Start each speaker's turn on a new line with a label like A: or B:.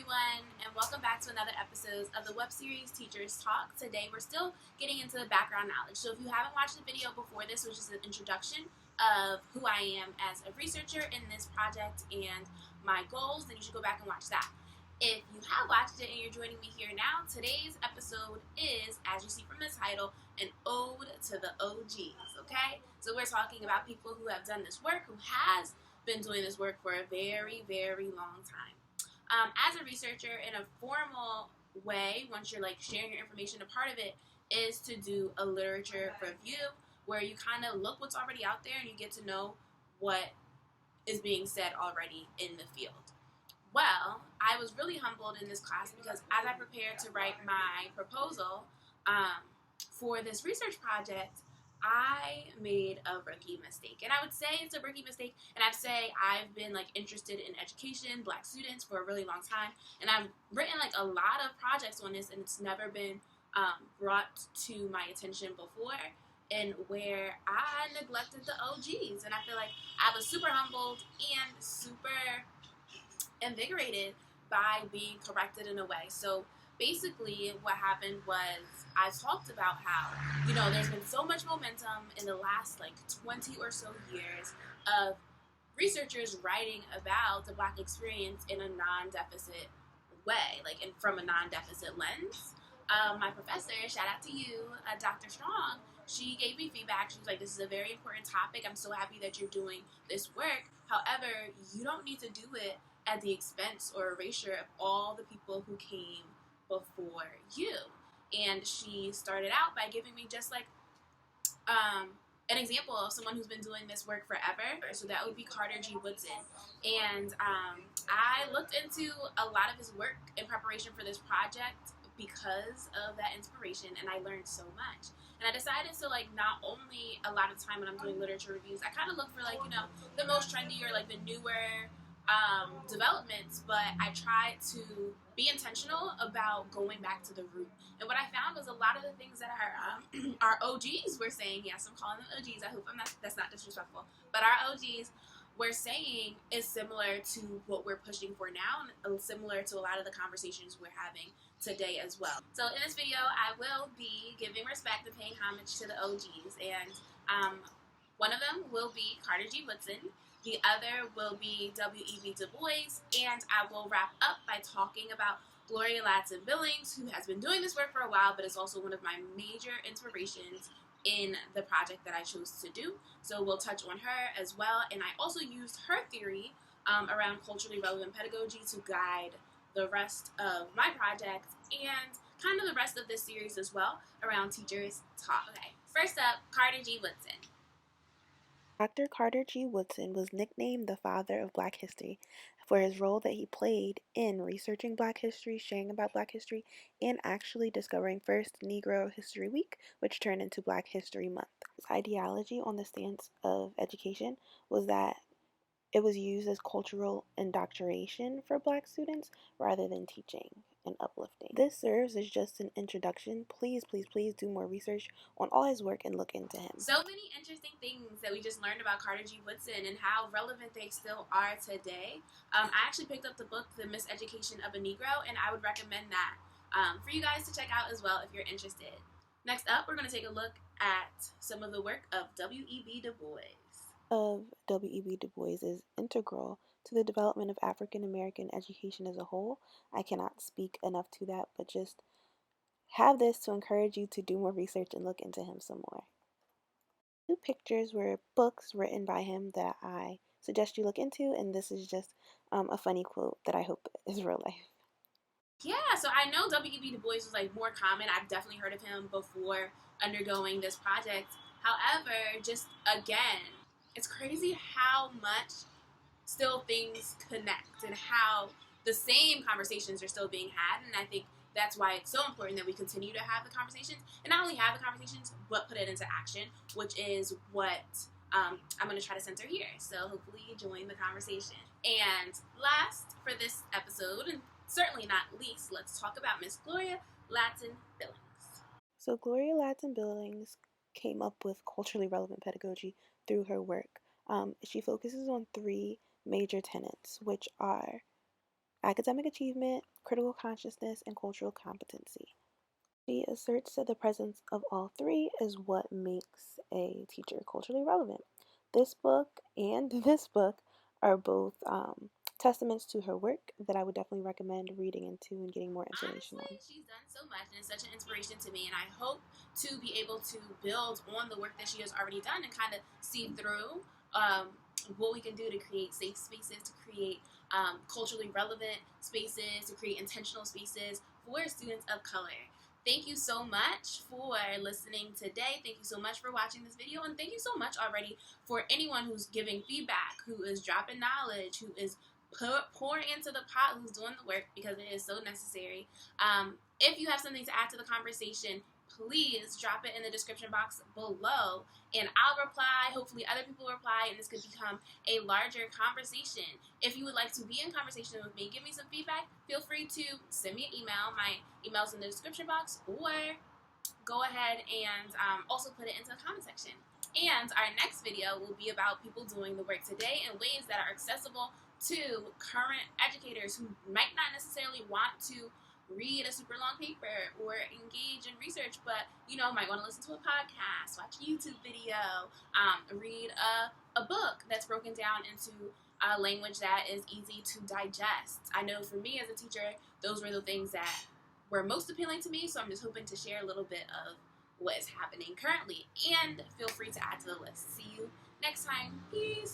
A: everyone, and welcome back to another episode of the web series Teachers Talk. Today, we're still getting into the background knowledge. So, if you haven't watched the video before this, which is an introduction of who I am as a researcher in this project and my goals, then you should go back and watch that. If you have watched it and you're joining me here now, today's episode is, as you see from the title, an ode to the OGs, okay? So, we're talking about people who have done this work, who has been doing this work for a very, very long time. As a researcher, in a formal way, once you're like sharing your information, a part of it is to do a literature review where you kind of look what's already out there and you get to know what is being said already in the field. Well, I was really humbled in this class because as I prepared to write my proposal for this research project, I made a rookie mistake. And I would say it's a rookie mistake, and I'd say I've been like interested in education, black students for a really long time, and I've written like a lot of projects on this, and it's never been brought to my attention before, and where I neglected the OGs. And I feel like I was super humbled and super invigorated by being corrected in a way. So basically what happened was I talked about how, there's been so much momentum in the last like 20 or so years of researchers writing about the Black experience in a non-deficit way, from a non-deficit lens. My professor, shout out to you, Dr. Strong, she gave me feedback. She was like, this is a very important topic. I'm so happy that you're doing this work. However, you don't need to do it at the expense or erasure of all the people who came before you. And she started out by giving me just like an example of someone who's been doing this work forever. So that would be Carter G. Woodson. And I looked into a lot of his work in preparation for this project because of that inspiration, and I learned so much. And I decided to not only a lot of time when I'm doing literature reviews, I kind of look for the most trendy or the newer developments, but I try to be intentional about going back to the root. And what I found was a lot of the things that our OGs were saying, yes, I'm calling them OGs, I hope that's not disrespectful, but our OGs were saying is similar to what we're pushing for now, and similar to a lot of the conversations we're having today as well. So in this video, I will be giving respect and paying homage to the OGs, and one of them will be Carter G. Woodson. The other will be W.E.B. Du Bois, and I will wrap up by talking about Gloria Ladson Billings, who has been doing this work for a while, but is also one of my major inspirations in the project that I chose to do. So we'll touch on her as well, and I also used her theory around culturally relevant pedagogy to guide the rest of my project and kind of the rest of this series as well around Teachers Talk. Okay, first up, Carter G. Woodson.
B: Dr. Carter G. Woodson was nicknamed the father of Black history for his role that he played in researching Black history, sharing about Black history, and actually discovering first Negro History Week, which turned into Black History Month. His ideology on the stance of education was that it was used as cultural indoctrination for Black students rather than teaching and uplifting. This serves as just an introduction. Please, please, please do more research on all his work and look into him.
A: So many interesting things that we just learned about Carter G. Woodson and how relevant they still are today. I actually picked up the book, The Miseducation of a Negro, and I would recommend that for you guys to check out as well if you're interested. Next up, we're going to take a look at some of the work of W.E.B. Du Bois.
B: W.E.B. Du Bois is integral to the development of African American education as a whole. I cannot speak enough to that, but just have this to encourage you to do more research and look into him some more. Two pictures were books written by him that I suggest you look into, and this is just a funny quote that I hope is real life.
A: Yeah, so I know W.E.B. Du Bois was more common. I've definitely heard of him before undergoing this project. However, just again, it's crazy how much still things connect and how the same conversations are still being had. And I think that's why it's so important that we continue to have the conversations, and not only have the conversations, but put it into action, which is what I'm going to try to center here. So hopefully you join the conversation. And last for this episode, and certainly not least, let's talk about Miss Gloria Ladson Billings.
B: So Gloria Ladson Billings came up with culturally relevant pedagogy through her work. She focuses on three major tenets, which are academic achievement, critical consciousness, and cultural competency. She asserts that the presence of all three is what makes a teacher culturally relevant. This book and this book are both testaments to her work that I would definitely recommend reading into and getting more information
A: Honestly,
B: on.
A: she's done so much and is such an inspiration to me, and I hope to be able to build on the work that she has already done and kind of see through what we can do to create safe spaces, to create culturally relevant spaces, to create intentional spaces for students of color. Thank you so much for listening today. Thank you so much for watching this video, and thank you so much already for anyone who's giving feedback, who is dropping knowledge, who is pouring into the pot, who's doing the work, because it is so necessary. If you have something to add to the conversation, please drop it in the description box below, and I'll reply. Hopefully other people reply, and this could become a larger conversation. If you would like to be in conversation with me, give me some feedback, feel free to send me an email. My email's in the description box, or go ahead and also put it into the comment section. And our next video will be about people doing the work today in ways that are accessible to current educators who might not necessarily want to read a super long paper or engage in research, but might want to listen to a podcast, watch a YouTube video, read a book that's broken down into a language that is easy to digest. I know for me as a teacher, those were the things that were most appealing to me, so I'm just hoping to share a little bit of what is happening currently. And feel free to add to the list. See you next time. Peace.